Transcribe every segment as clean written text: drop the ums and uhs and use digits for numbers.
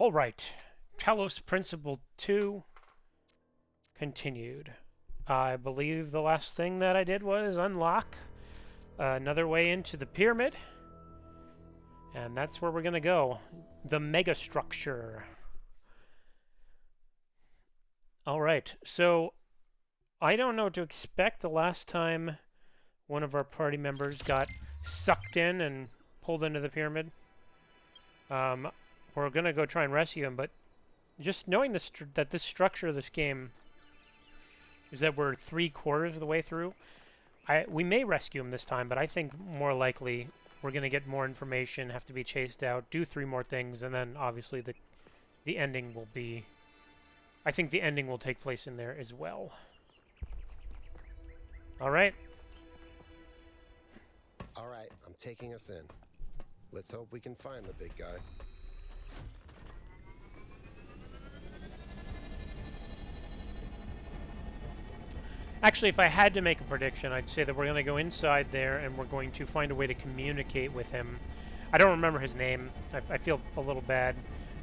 All right, Talos Principle 2 continued. I believe the last thing that I did was unlock another way into the pyramid, and that's where we're going to go. The megastructure. All right, so I don't know what to expect. The last time one of our party members got sucked in and pulled into the pyramid, um, we're going to go try and rescue him, but just knowing that this structure of this game is that we're 3/4 of the way through, we may rescue him this time, but I think more likely we're going to get more information, have to be chased out, do 3 more things, and then obviously the ending will be. I think the ending will take place in there as well. All right. All right, I'm taking us in. Let's hope we can find the big guy. Actually, if I had to make a prediction, I'd say that we're going to go inside there and we're going to find a way to communicate with him. I don't remember his name. I feel a little bad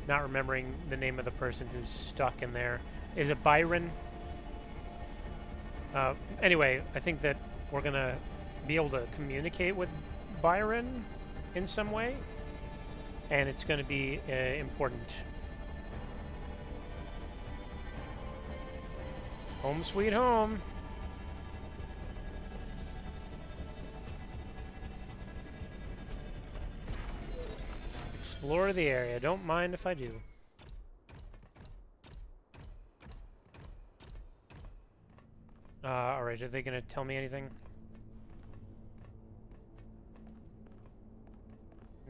not remembering the name of the person who's stuck in there. Is it Byron? Anyway, I think that we're going to be able to communicate with Byron in some way, and it's going to be important. Home sweet home. Explore the area. Don't mind if I do. Alright, are they going to tell me anything?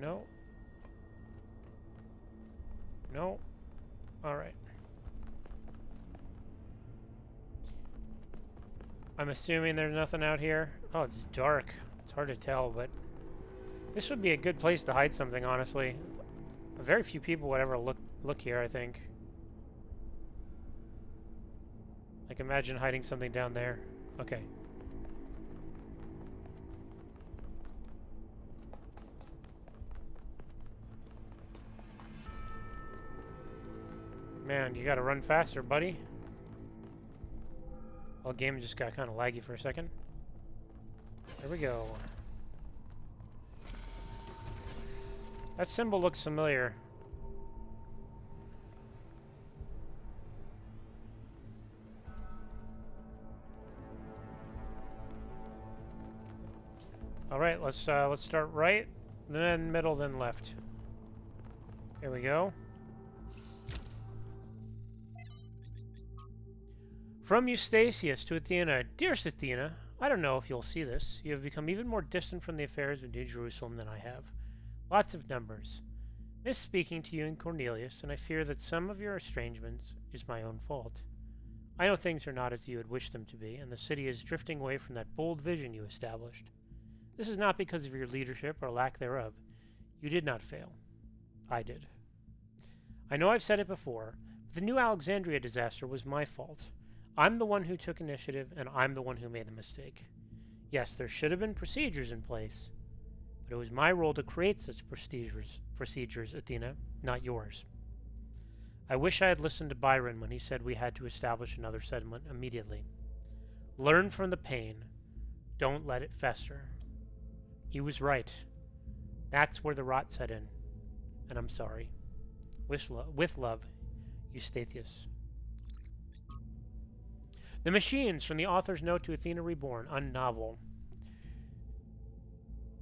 No. No. Alright. I'm assuming there's nothing out here. Oh, it's dark. It's hard to tell, but this would be a good place to hide something, honestly. Very few people would ever look here, I think. Like, imagine hiding something down there. Okay. Man, you gotta run faster, buddy. Well, the game just got kind of laggy for a second. There we go. That symbol looks familiar. All right, let's start right, then middle, then left. Here we go. From Eustathius to Athena. Dearest Athena, I don't know if you'll see this. You have become even more distant from the affairs of New Jerusalem than I have. Lots of numbers. Miss speaking to you and Cornelius, and I fear that some of your estrangements is my own fault. I know things are not as you would wish them to be, and the city is drifting away from that bold vision you established. This is not because of your leadership or lack thereof. You did not fail. I did. I know I've said it before, but the New Alexandria disaster was my fault. I'm the one who took initiative, and I'm the one who made the mistake. Yes, there should have been procedures in place, but it was my role to create such procedures, Athena, not yours. I wish I had listened to Byron when he said we had to establish another settlement immediately. Learn from the pain. Don't let it fester. He was right. That's where the rot set in, and I'm sorry. With love, Eustathius. The Machines, from the author's note to Athena Reborn, a novel.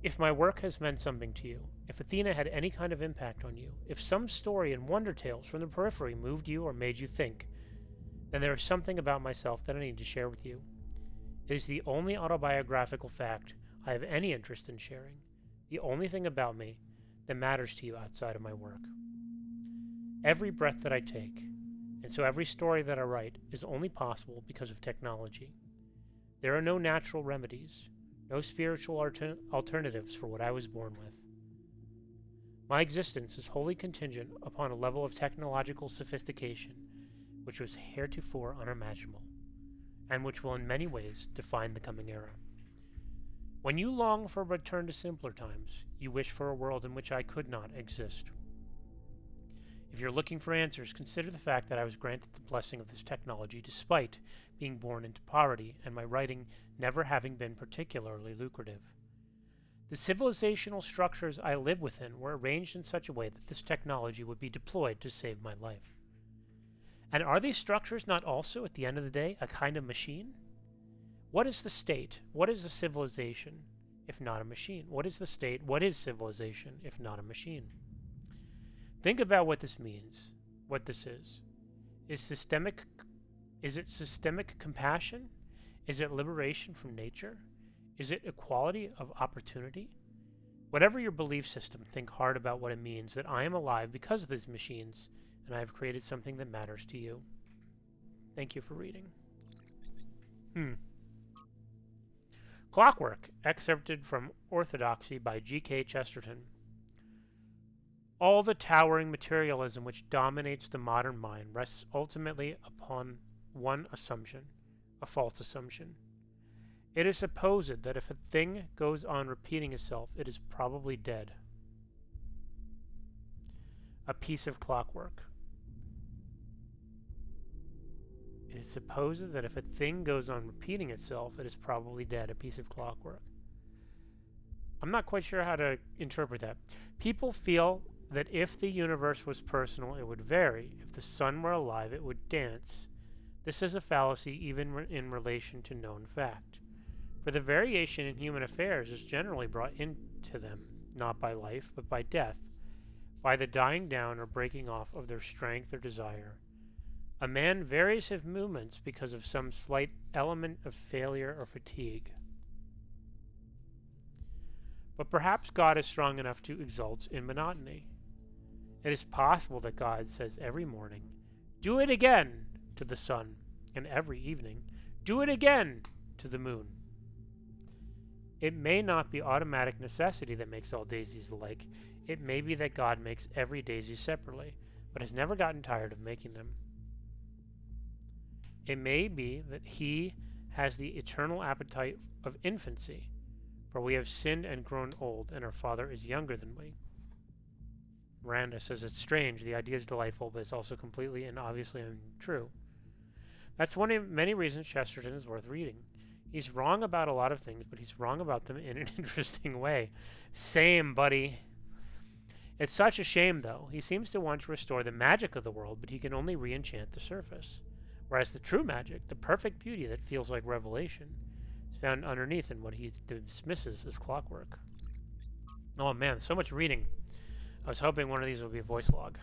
If my work has meant something to you, if Athena had any kind of impact on you, if some story in Wonder Tales from the periphery moved you or made you think, then there is something about myself that I need to share with you. It is the only autobiographical fact I have any interest in sharing, the only thing about me that matters to you outside of my work. Every breath that I take, and so every story that I write, is only possible because of technology. There are no natural remedies, no spiritual alternatives for what I was born with. My existence is wholly contingent upon a level of technological sophistication which was heretofore unimaginable, and which will in many ways define the coming era. When you long for a return to simpler times, you wish for a world in which I could not exist. If you're looking for answers, consider the fact that I was granted the blessing of this technology despite being born into poverty and my writing never having been particularly lucrative. The civilizational structures I live within were arranged in such a way that this technology would be deployed to save my life. And are these structures not also, at the end of the day, a kind of machine? What is the state? What is a civilization, if not a machine? What is the state? What is civilization, if not a machine? Think about what this means, what this is. Is it systemic compassion? Is it liberation from nature? Is it equality of opportunity? Whatever your belief system, think hard about what it means that I am alive because of these machines, and I have created something that matters to you. Thank you for reading. Clockwork, excerpted from Orthodoxy by G.K. Chesterton. All the towering materialism which dominates the modern mind rests ultimately upon one assumption, a false assumption. It is supposed that if a thing goes on repeating itself, it is probably dead. A piece of clockwork. It is supposed that if a thing goes on repeating itself, it is probably dead. A piece of clockwork. I'm not quite sure how to interpret that. People feel that if the universe was personal, it would vary. If the sun were alive, it would dance. This is a fallacy even in relation to known fact. For the variation in human affairs is generally brought into them, not by life, but by death, by the dying down or breaking off of their strength or desire. A man varies his movements because of some slight element of failure or fatigue. But perhaps God is strong enough to exult in monotony. It is possible that God says every morning, "Do it again," to the sun, and every evening, "Do it again," to the moon. It may not be automatic necessity that makes all daisies alike. It may be that God makes every daisy separately, but has never gotten tired of making them. It may be that he has the eternal appetite of infancy, for we have sinned and grown old, and our Father is younger than we. Miranda says it's strange, the idea is delightful, but it's also completely and obviously untrue. That's one of many reasons Chesterton is worth reading. He's wrong about a lot of things, but he's wrong about them in an interesting way. Same, buddy. It's such a shame, though. He seems to want to restore the magic of the world, but he can only re-enchant the surface. Whereas the true magic, the perfect beauty that feels like revelation, is found underneath in what he dismisses as clockwork. Oh man, so much reading. I was hoping one of these would be a voice log.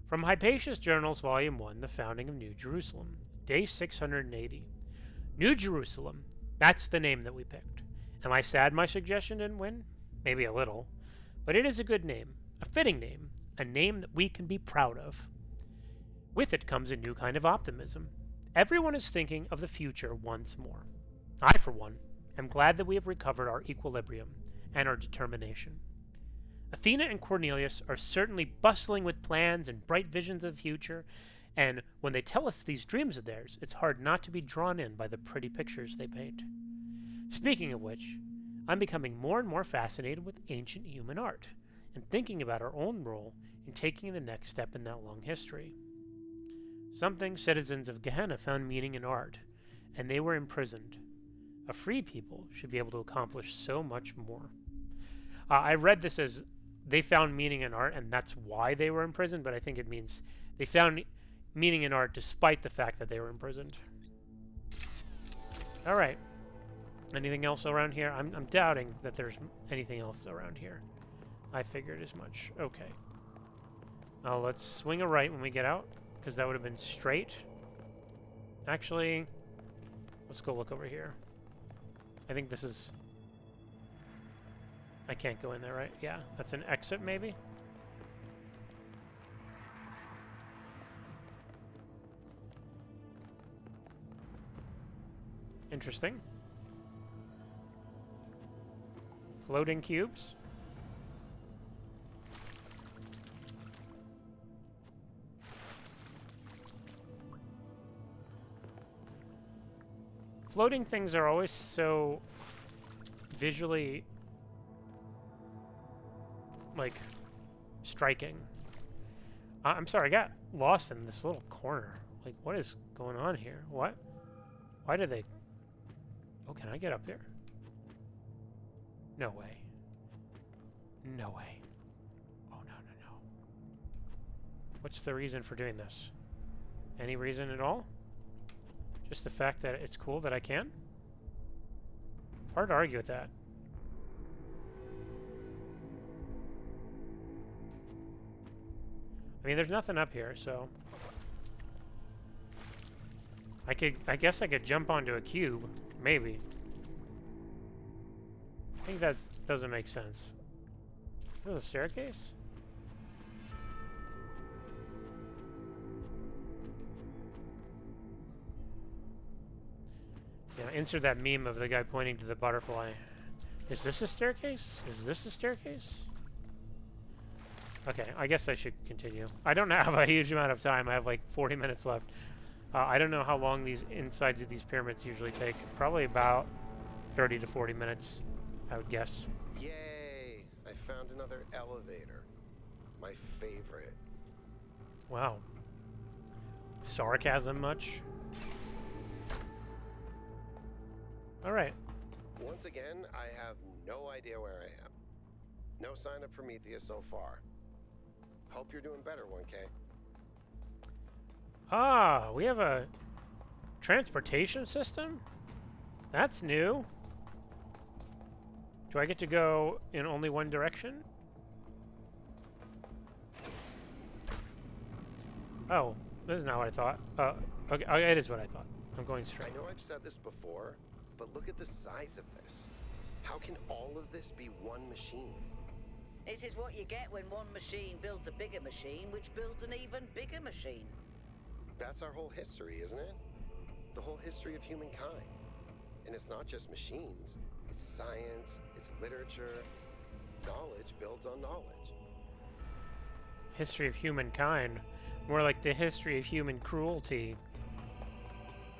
From Hypatia's Journals, Volume 1, The Founding of New Jerusalem, Day 680. New Jerusalem. That's the name that we picked. Am I sad my suggestion didn't win? Maybe a little. But it is a good name, a fitting name, a name that we can be proud of. With it comes a new kind of optimism. Everyone is thinking of the future once more. I, for one, am glad that we have recovered our equilibrium and our determination. Athena and Cornelius are certainly bustling with plans and bright visions of the future, and when they tell us these dreams of theirs, it's hard not to be drawn in by the pretty pictures they paint. Speaking of which, I'm becoming more and more fascinated with ancient human art, and thinking about our own role in taking the next step in that long history. Something citizens of Gehenna found meaning in art, and they were imprisoned. A free people should be able to accomplish so much more. I read this as they found meaning in art, and that's why they were imprisoned, but I think it means they found meaning in art despite the fact that they were imprisoned. Alright. Anything else around here? I'm doubting that there's anything else around here. I figured as much. Okay. Now let's swing a right when we get out, because that would have been straight. Actually, let's go look over here. I think this is... I can't go in there, right? Yeah, that's an exit, maybe? Interesting. Floating cubes. Floating things are always so visually, like, striking. I'm sorry, I got lost in this little corner. Like, what is going on here? What? Why did they... Oh, can I get up here? No way. No way. Oh, no, no, no. What's the reason for doing this? Any reason at all? Just the fact that it's cool that I can? It's hard to argue with that. I mean, there's nothing up here, so... I guess I could jump onto a cube. Maybe. I think that doesn't make sense. Is this a staircase? Yeah, insert that meme of the guy pointing to the butterfly. Is this a staircase? Is this a staircase? Okay, I guess I should continue. I don't have a huge amount of time. I have like 40 minutes left. I don't know how long these insides of these pyramids usually take. Probably about 30 to 40 minutes, I would guess. Yay! I found another elevator. My favorite. Wow. Sarcasm much? Alright. Once again, I have no idea where I am. No sign of Prometheus so far. Hope you're doing better, 1K. Ah, we have a transportation system? That's new. Do I get to go in only one direction? Oh, this is not what I thought. Okay, it is what I thought. I'm going straight. I know I've said this before, but look at the size of this. How can all of this be one machine? This is what you get when one machine builds a bigger machine, which builds an even bigger machine. That's our whole history, isn't it? The whole history of humankind. And it's not just machines. It's science, it's literature. Knowledge builds on knowledge. History of humankind. More like the history of human cruelty.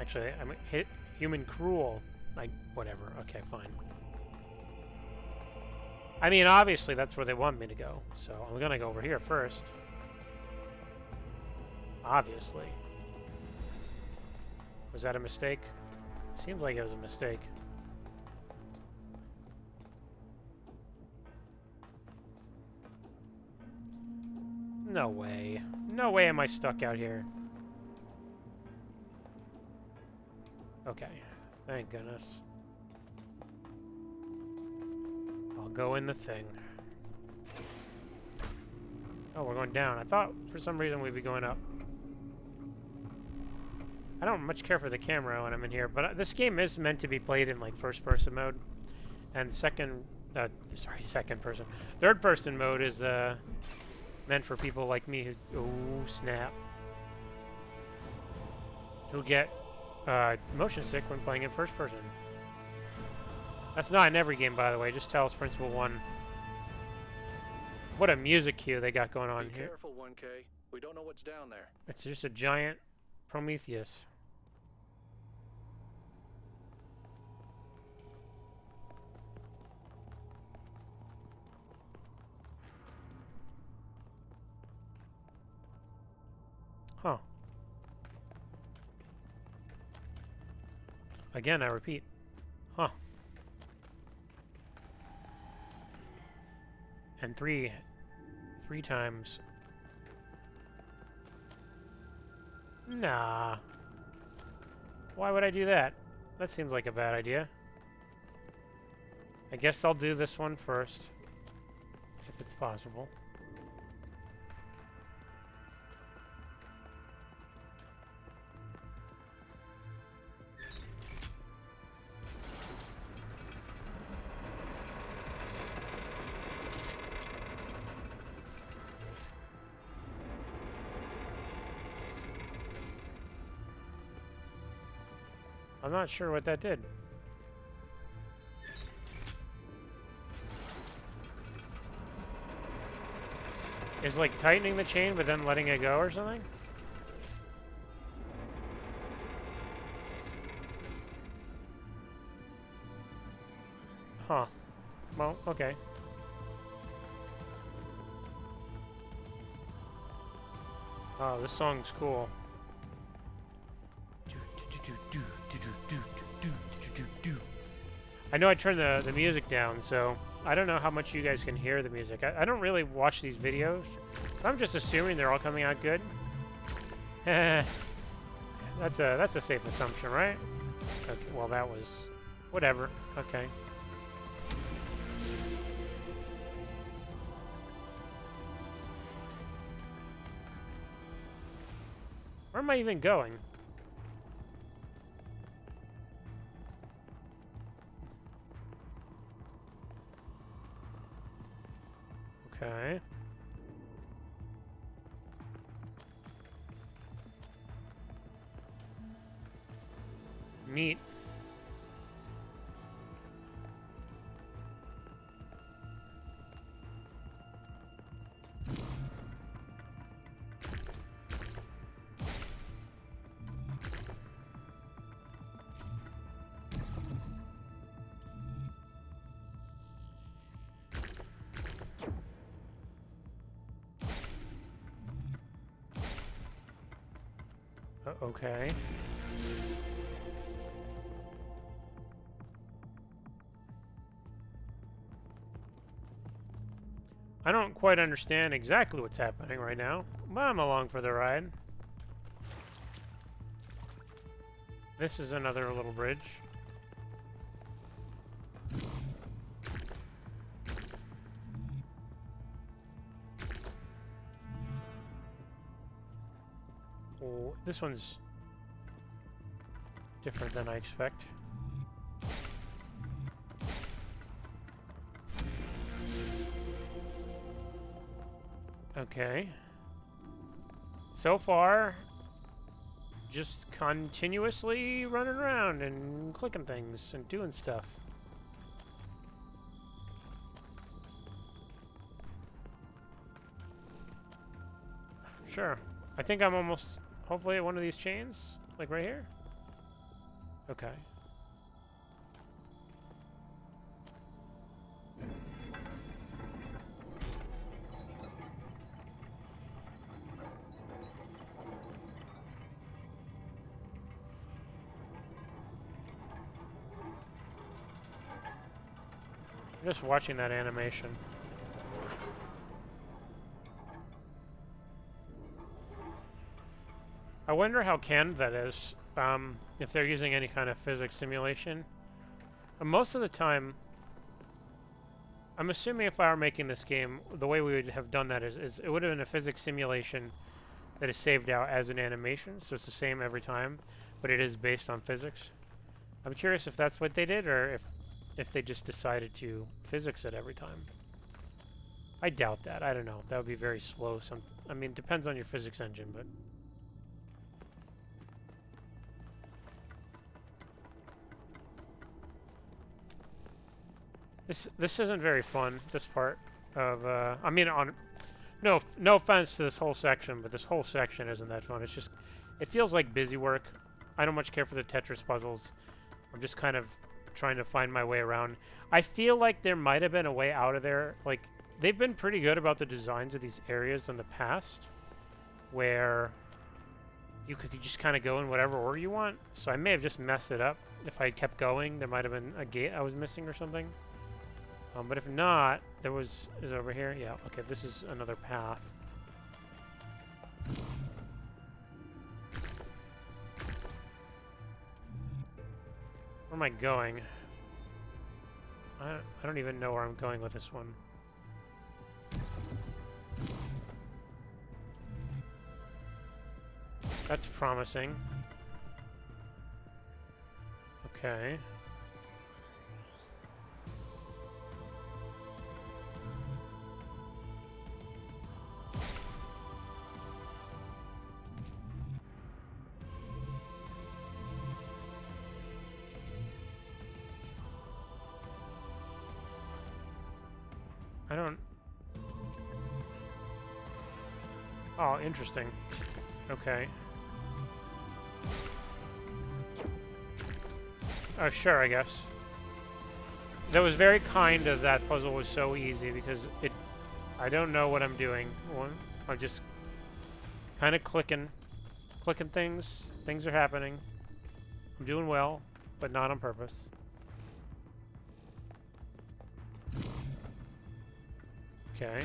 Actually, I mean, human cruel. Like, whatever. Okay, fine. I mean, obviously, that's where they want me to go. So, I'm gonna go over here first. Obviously. Was that a mistake? Seems like it was a mistake. No way. No way am I stuck out here. Okay. Thank goodness. I'll go in the thing. Oh, we're going down. I thought for some reason we'd be going up. I don't much care for the camera when I'm in here, but this game is meant to be played in like first-person mode, and third-person mode is meant for people like me who, oh snap, who get motion sick when playing in first person. That's not in every game, by the way. Just Talos Principle 1. What a music cue they got going on here. Be careful, 1K. We don't know what's down there. It's just a giant Prometheus. Huh. Again, I repeat. Huh. And three times. Nah. Why would I do that? That seems like a bad idea. I guess I'll do this one first. If it's possible. I'm not sure what that did. Is like tightening the chain but then letting it go or something? Huh. Well, okay. Oh, this song's cool. I know I turned the music down, so I don't know how much you guys can hear the music. I don't really watch these videos. I'm just assuming they're all coming out good. That's a safe assumption, right? Okay, well, that was whatever. Okay. Where am I even going? Okay. Neat. Okay. I don't quite understand exactly what's happening right now, but I'm along for the ride. This is another little bridge. Oh, this one's different than I expect. Okay. So far, just continuously running around and clicking things and doing stuff. Sure. I think I'm almost, hopefully, at one of these chains, like right here. Okay. Just watching that animation. I wonder how canned that is, if they're using any kind of physics simulation. Most of the time, I'm assuming if I were making this game, the way we would have done that is it would have been a physics simulation that is saved out as an animation, so it's the same every time, but it is based on physics. I'm curious if that's what they did, or if they just decided to physics it every time. I doubt that. I don't know. That would be very slow. I mean, it depends on your physics engine, but this isn't very fun. This part of I mean, no offense to this whole section, but this whole section isn't that fun. It's just, it feels like busy work. I don't much care for the Tetris puzzles. I'm just kind of trying to find my way around. I feel like there might have been a way out of there. Like, they've been pretty good about the designs of these areas in the past, where you could just kind of go in whatever order you want. So I may have just messed it up. If I kept going, there might have been a gate I was missing or something. But if not, is it over here? Yeah, okay, this is another path. Where am I going? I don't even know where I'm going with this one. That's promising. Okay. I don't... Oh, interesting. Okay. Oh, sure, I guess. That was very kind of that puzzle was so easy because I don't know what I'm doing. I'm just Kind of clicking things. Things are happening. I'm doing well, but not on purpose. Okay.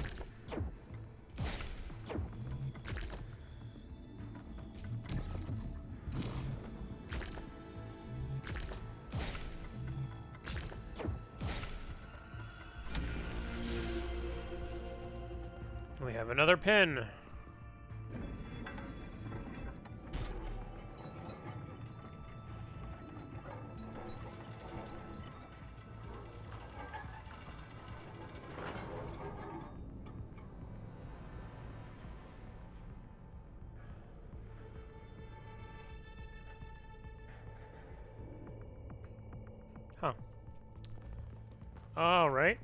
We have another pin. Huh. All right.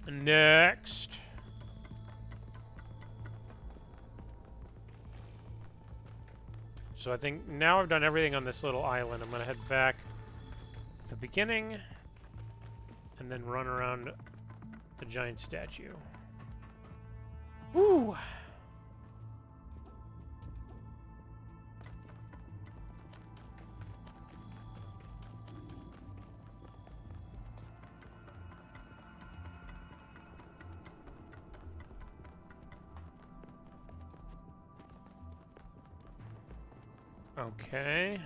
Next. So I think now I've done everything on this little island. I'm going to head back to the beginning and then run around the giant statue. Woo! Okay.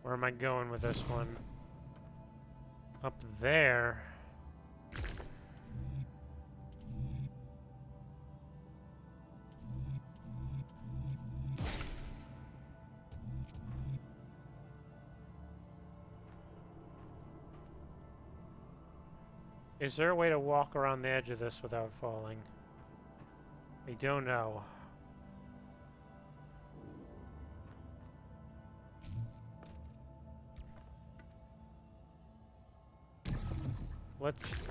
Where am I going with this one? Up there. Is there a way to walk around the edge of this without falling? I don't know. Let's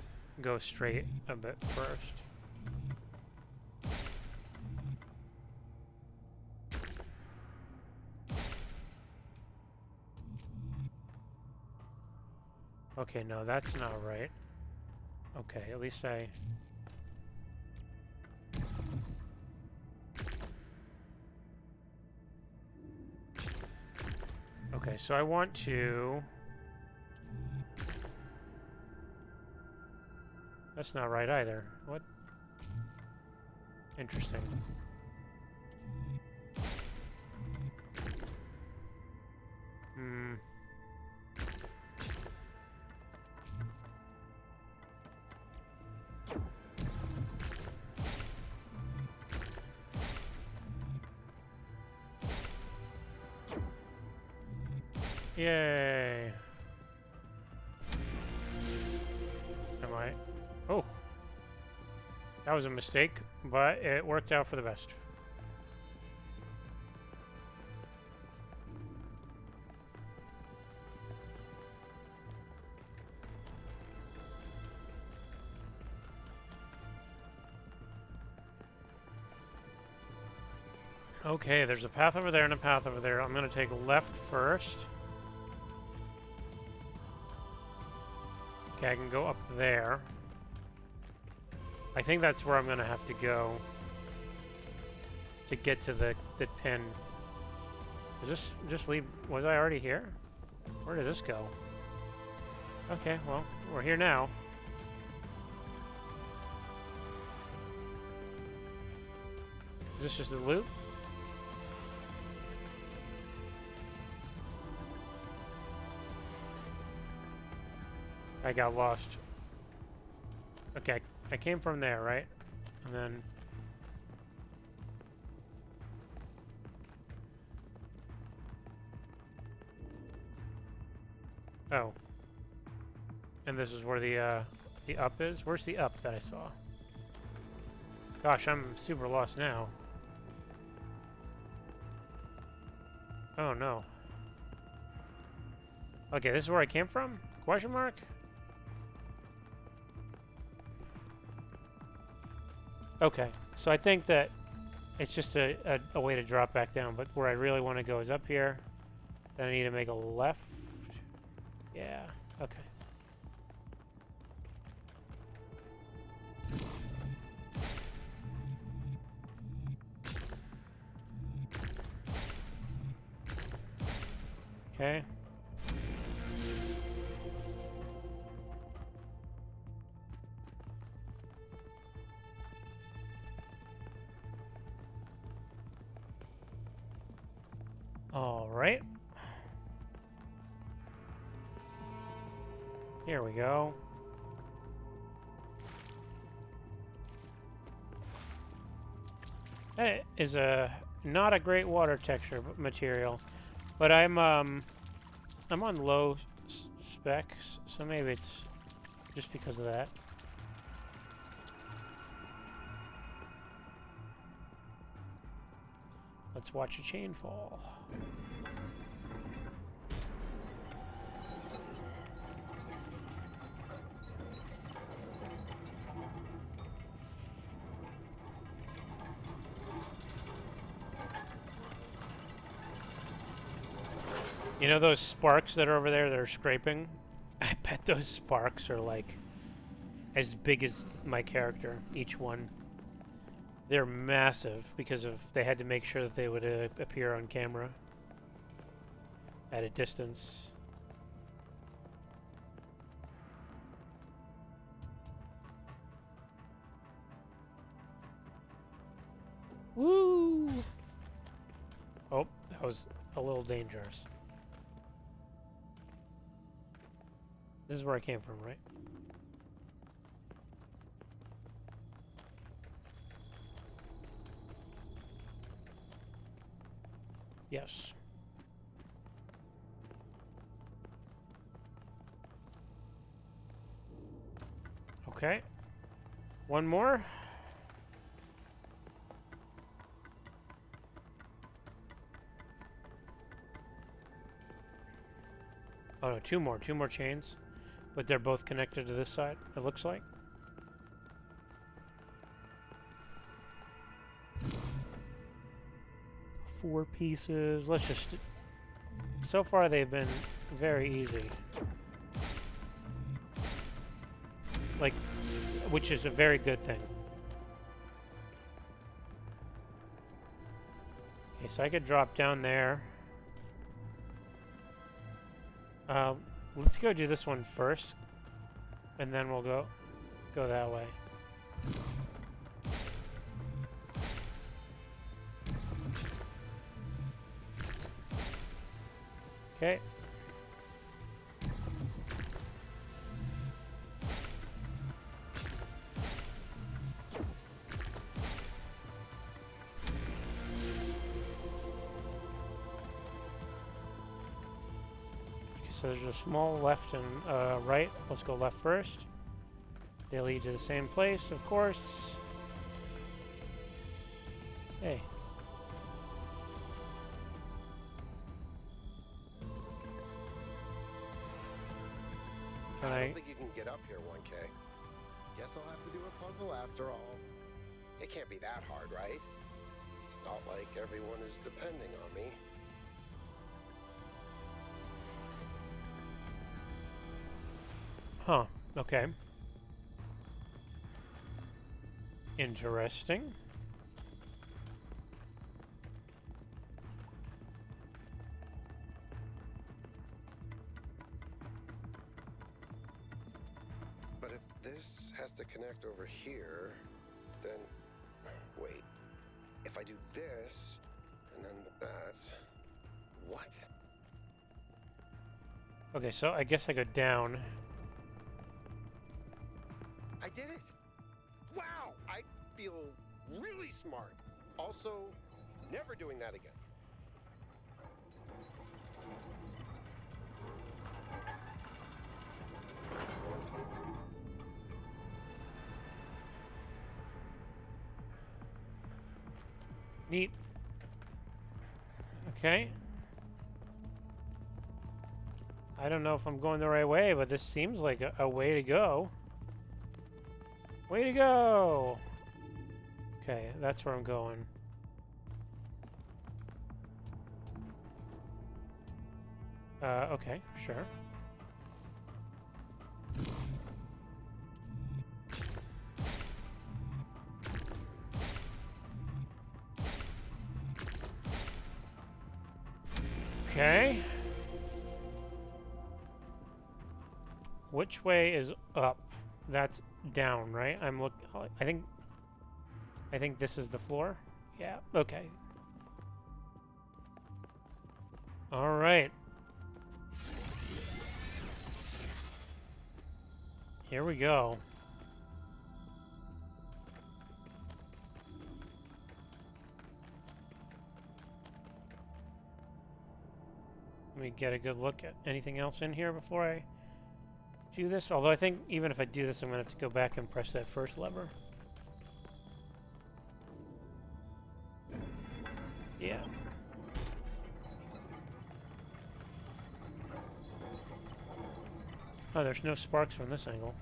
go straight a bit first. Okay, no, that's not right. Okay, at least I... Okay, so I want to... That's not right either. What? Interesting. Hmm. Yay! Am I? Oh! That was a mistake, but it worked out for the best. Okay, there's a path over there and a path over there. I'm gonna take left first. Okay, I can go up there. I think that's where I'm gonna have to go to get to the pin. Is this just leave? Was I already here? Where did this go? Okay, well, we're here now. Is this just the loop? I got lost. Okay, I came from there, right? And then... Oh. And this is where the up is? Where's the up that I saw? Gosh, I'm super lost now. Oh no. Okay, this is where I came from? Question mark? Okay, so I think that it's just a way to drop back down, but where I really want to go is up here. Then I need to make a left. Yeah, okay. Okay. All right. Here we go. That is not a great water texture material, but I'm on low specs, so maybe it's just because of that. Let's watch a chain fall. You know those sparks that are over there that are scraping? I bet those sparks are like as big as my character, each one. They're massive because of they had to make sure that they would appear on camera at a distance. Woo! Oh, that was a little dangerous. This is where I came from, right? Yes. Okay. One more. Oh no, two more chains. But they're both connected to this side, it looks like. Four pieces. Let's just... So far they've been very easy. Like, which is a very good thing. Okay, so I could drop down there. Let's go do this one first, and then we'll go that way. Okay. So there's a small left and right. Let's go left first. They lead to the same place, of course. Hey. I don't think you can get up here, 1K. Guess I'll have to do a puzzle after all. It can't be that hard, right? It's not like everyone is depending on me. Huh. Okay. Interesting. But if this has to connect over here, then... Wait. If I do this, and then that... What? Okay, so I guess I go down. I did it! Wow! I feel really smart. Also, never doing that again. Neat. Okay. I don't know if I'm going the right way, but this seems like a way to go. Way to go! Okay, that's where I'm going. Okay, sure. Okay. Which way is up? That's down, right? I think this is the floor. Yeah. Okay. All right. Here we go. Let me get a good look at anything else in here before I do this. Although I think even if I do this, I'm going to have to go back and press that first lever. Yeah. Oh, there's no sparks from this angle.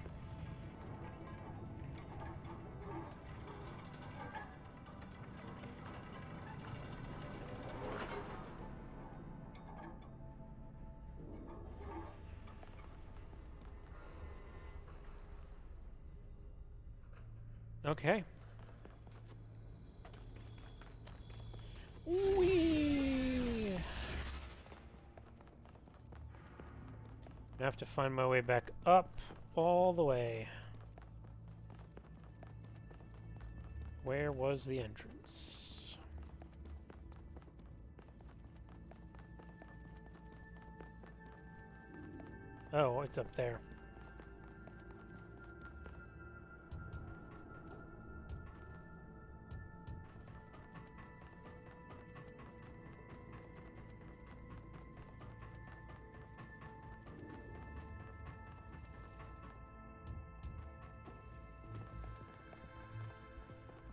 Okay. Whee! I have to find my way back up all the way. Where was the entrance? Oh, it's up there.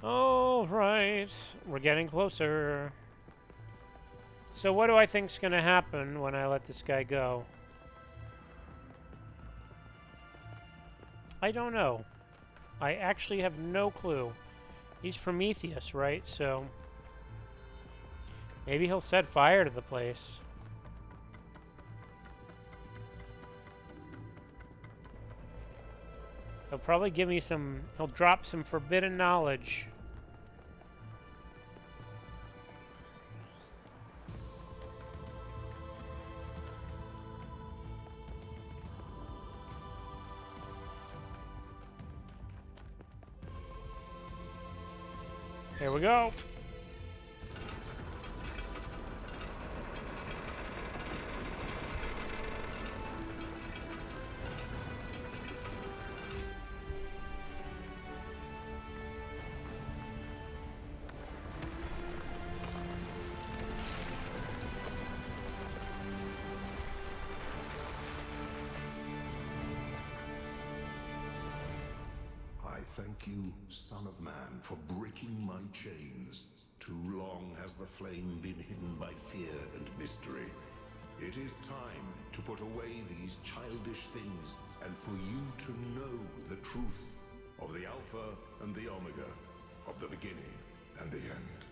All right, we're getting closer. So what do I think's gonna happen when I let this guy go? I don't know. I actually have no clue. He's Prometheus, right? So maybe he'll set fire to the place. He'll probably give me some... He'll drop some forbidden knowledge. Here we go. Thank you, Son of Man, for breaking my chains. Too long has the flame been hidden by fear and mystery. It is time to put away these childish things and for you to know the truth of the Alpha and the Omega, of the beginning and the end.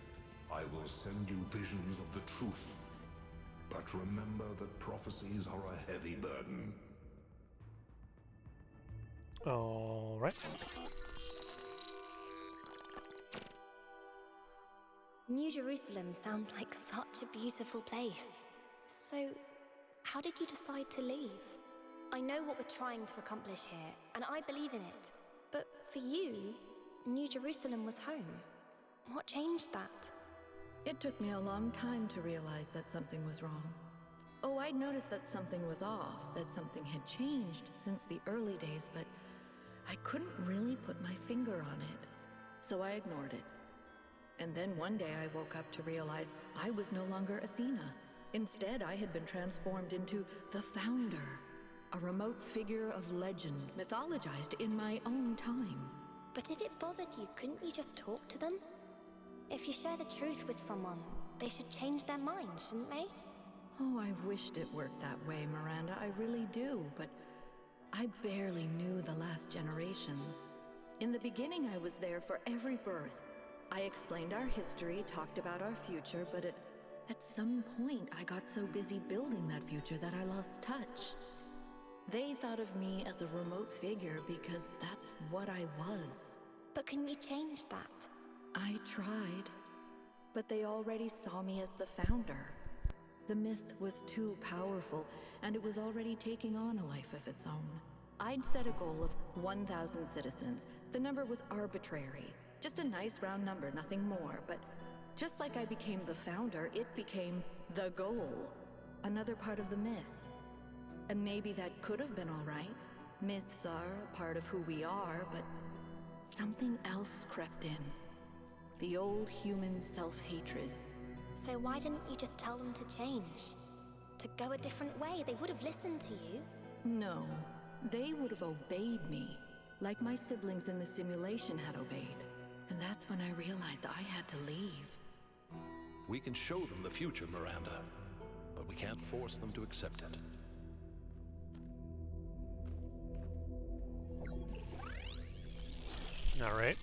I will send you visions of the truth, but remember that prophecies are a heavy burden. All right. New Jerusalem sounds like such a beautiful place. So, how did you decide to leave? I know what we're trying to accomplish here, and I believe in it. But for you, New Jerusalem was home. What changed that? It took me a long time to realize that something was wrong. Oh, I'd noticed that something was off, that something had changed since the early days, but I couldn't really put my finger on it. So I ignored it. And then one day I woke up to realize I was no longer Athena. Instead, I had been transformed into the Founder, a remote figure of legend, mythologized in my own time. But if it bothered you, couldn't you just talk to them? If you share the truth with someone, they should change their mind, shouldn't they? Oh, I wished it worked that way, Miranda, I really do, but I barely knew the last generations. In the beginning, I was there for every birth. I explained our history, talked about our future, but at some point I got so busy building that future that I lost touch. They thought of me as a remote figure because that's what I was. But can you change that? I tried, but they already saw me as the founder. The myth was too powerful, and it was already taking on a life of its own. I'd set a goal of 1,000 citizens. The number was arbitrary. Just a nice round number, nothing more. But just like I became the founder, it became the goal. Another part of the myth. And maybe that could have been all right. Myths are a part of who we are, but something else crept in. The old human self-hatred. So why didn't you just tell them to change? To go a different way? They would have listened to you. No, they would have obeyed me, like my siblings in the simulation had obeyed. And that's when I realized I had to leave. We can show them the future, Miranda, but we can't force them to accept it. All right.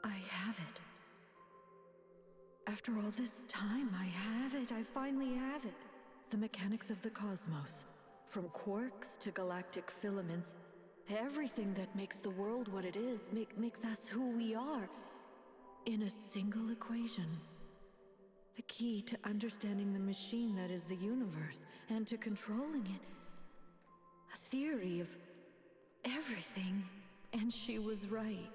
I have it. After all this time, I have it. I finally have it. The mechanics of the cosmos. From quarks to galactic filaments. Everything that makes the world what it is, makes us who we are. In a single equation. The key to understanding the machine that is the universe, and to controlling it. A theory of everything. And she was right.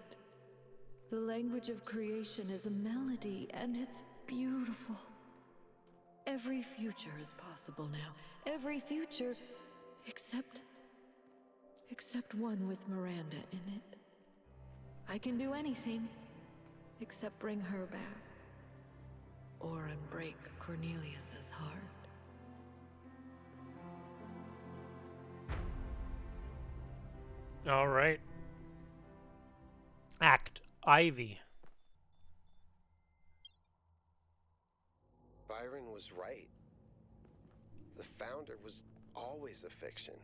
The language of creation is a melody, and it's beautiful. Every future is possible now. Every future, except one with Miranda in it. I can do anything, except bring her back. Or unbreak Cornelius's heart. All right. Act Ivy. Byron was right. The founder was always a fiction.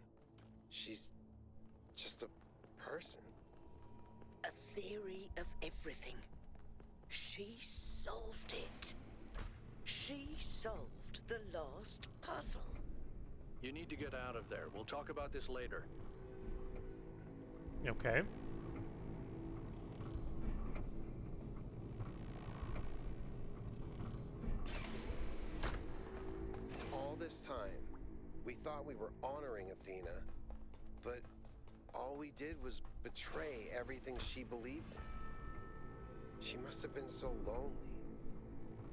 She's just a person. A theory of everything. She solved it. She solved the last puzzle. You need to get out of there. We'll talk about this later. Okay. All this time, we thought we were honoring Athena, but all we did was betray everything she believed in. She must have been so lonely.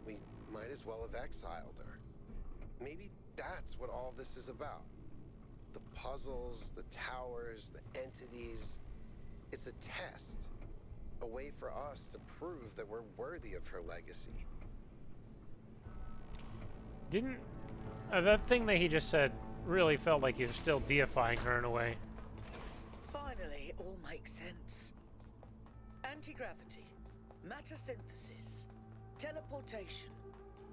We might as well have exiled her. Maybe that's what all this is about. The puzzles, the towers, the entities. It's a test. A way for us to prove that we're worthy of her legacy. Didn't that thing that he just said really felt like he was still deifying her in a way. Finally, it all makes sense. Anti-gravity, matter synthesis, teleportation.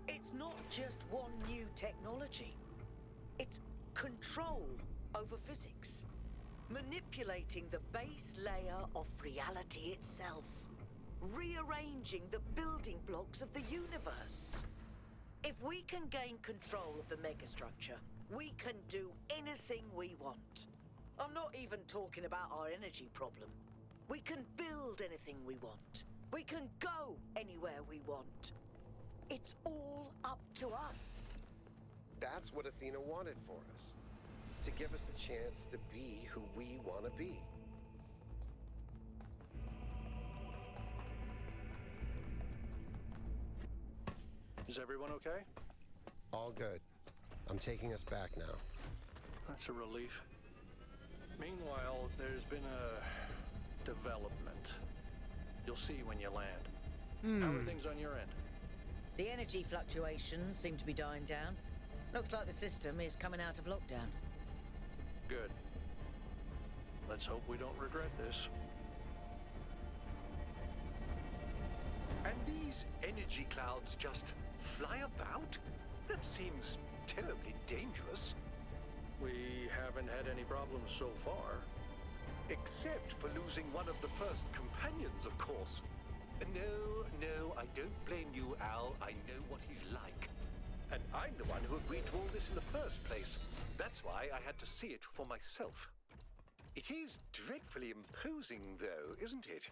It's not just one new technology. It's control over physics. Manipulating the base layer of reality itself. Rearranging the building blocks of the universe. If we can gain control of the megastructure, we can do anything we want. I'm not even talking about our energy problem. We can build anything we want. We can go anywhere we want. It's all up to us. That's what Athena wanted for us. To give us a chance to be who we want to be. Is everyone okay? All good. I'm taking us back now. That's a relief. Meanwhile, there's been a development. You'll see when you land. How are things on your end? The energy fluctuations seem to be dying down. Looks like the system is coming out of lockdown. Good. Let's hope we don't regret this. And these energy clouds just fly about? That seems terribly dangerous. We haven't had any problems so far. Except for losing one of the first companions, of course. No, I don't blame you, Al. I know what he's like. And I'm the one who agreed to all this in the first place. That's why I had to see it for myself. It is dreadfully imposing, though, isn't it?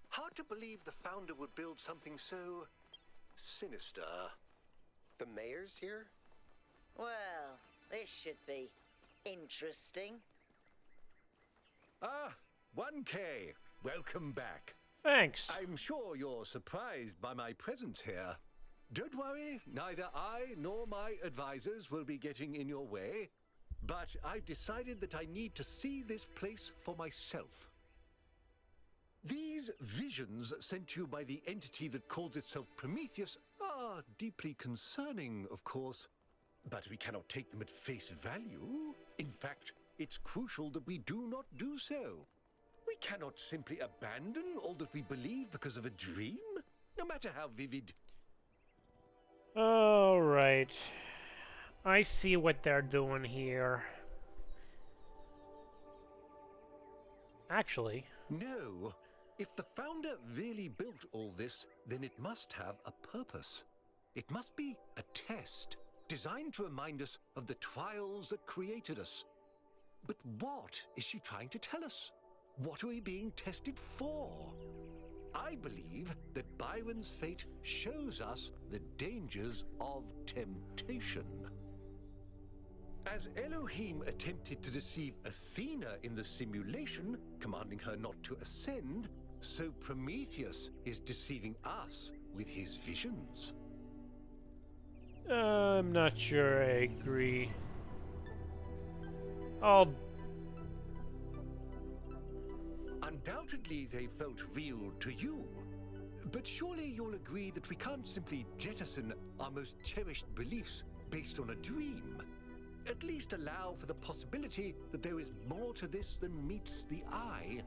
Hard to believe the founder would build something so sinister. The mayor's here? Well, this should be interesting. Ah, 1K. Welcome back. Thanks. I'm sure you're surprised by my presence here. Don't worry, neither I nor my advisors will be getting in your way. But I've decided that I need to see this place for myself. These visions sent to you by the entity that calls itself Prometheus are deeply concerning, of course. But we cannot take them at face value. In fact, it's crucial that we do not do so. We cannot simply abandon all that we believe because of a dream, no matter how vivid. All right. I see what they're doing here. Actually... No. If the founder really built all this, then it must have a purpose. It must be a test, designed to remind us of the trials that created us. But what is she trying to tell us? What are we being tested for? I believe that Byron's fate shows us the dangers of temptation. As Elohim attempted to deceive Athena in the simulation, commanding her not to ascend, so Prometheus is deceiving us with his visions. I'm not sure I agree. Undoubtedly they felt real to you. But surely you'll agree that we can't simply jettison our most cherished beliefs based on a dream. At least allow for the possibility that there is more to this than meets the eye.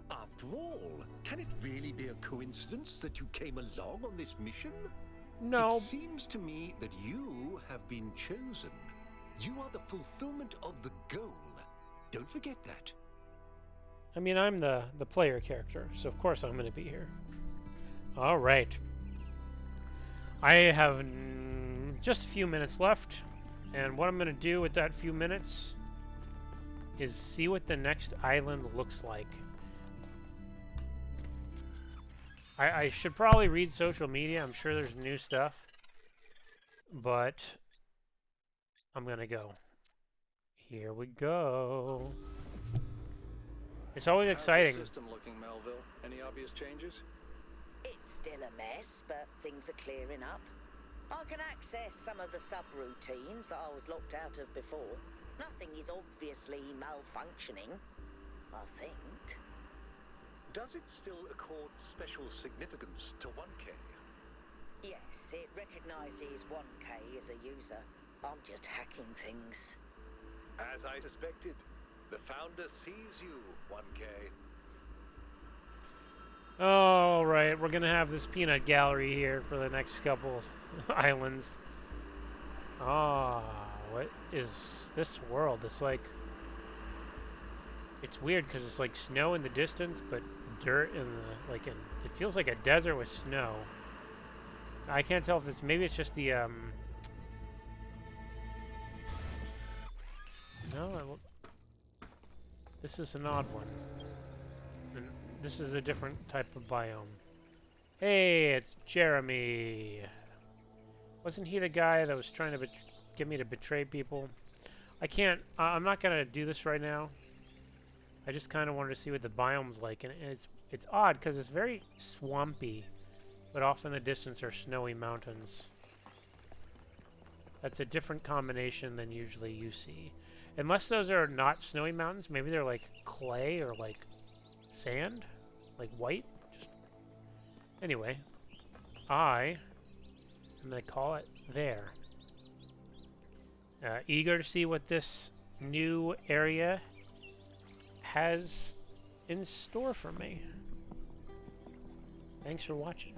After all, can it really be a coincidence that you came along on this mission? No. It seems to me that you have been chosen. You are the fulfillment of the goal. Don't forget that. I mean, I'm the player character, so of course I'm going to be here. All right. I have just a few minutes left, and what I'm going to do with that few minutes is see what the next island looks like. I should probably read social media. I'm sure there's new stuff, but I'm going to go. Here we go. It's always exciting. How's the system looking, Melville? Any obvious changes? It's still a mess, but things are clearing up. I can access some of the subroutines that I was locked out of before. Nothing is obviously malfunctioning, I think. Does it still accord special significance to 1K? Yes, it recognizes 1K as a user. I'm just hacking things. As I suspected, the founder sees you, 1K. Alright, we're gonna have this peanut gallery here for the next couple islands. What is this world? It's like... It's weird because it's like snow in the distance, but dirt in the... it feels like a desert with snow. I can't tell if it's... Maybe it's just the, No, this is an odd one. And this is a different type of biome. Hey, it's Jeremy. Wasn't he the guy that was trying to get me to betray people? I can't... I'm not going to do this right now. I just kind of wanted to see what the biome's like. And it's odd because it's very swampy. But off in the distance are snowy mountains. That's a different combination than usually you see. Unless those are not snowy mountains, maybe they're like clay or like sand, like white. Just anyway, I'm gonna call it there. Eager to see what this new area has in store for me. Thanks for watching.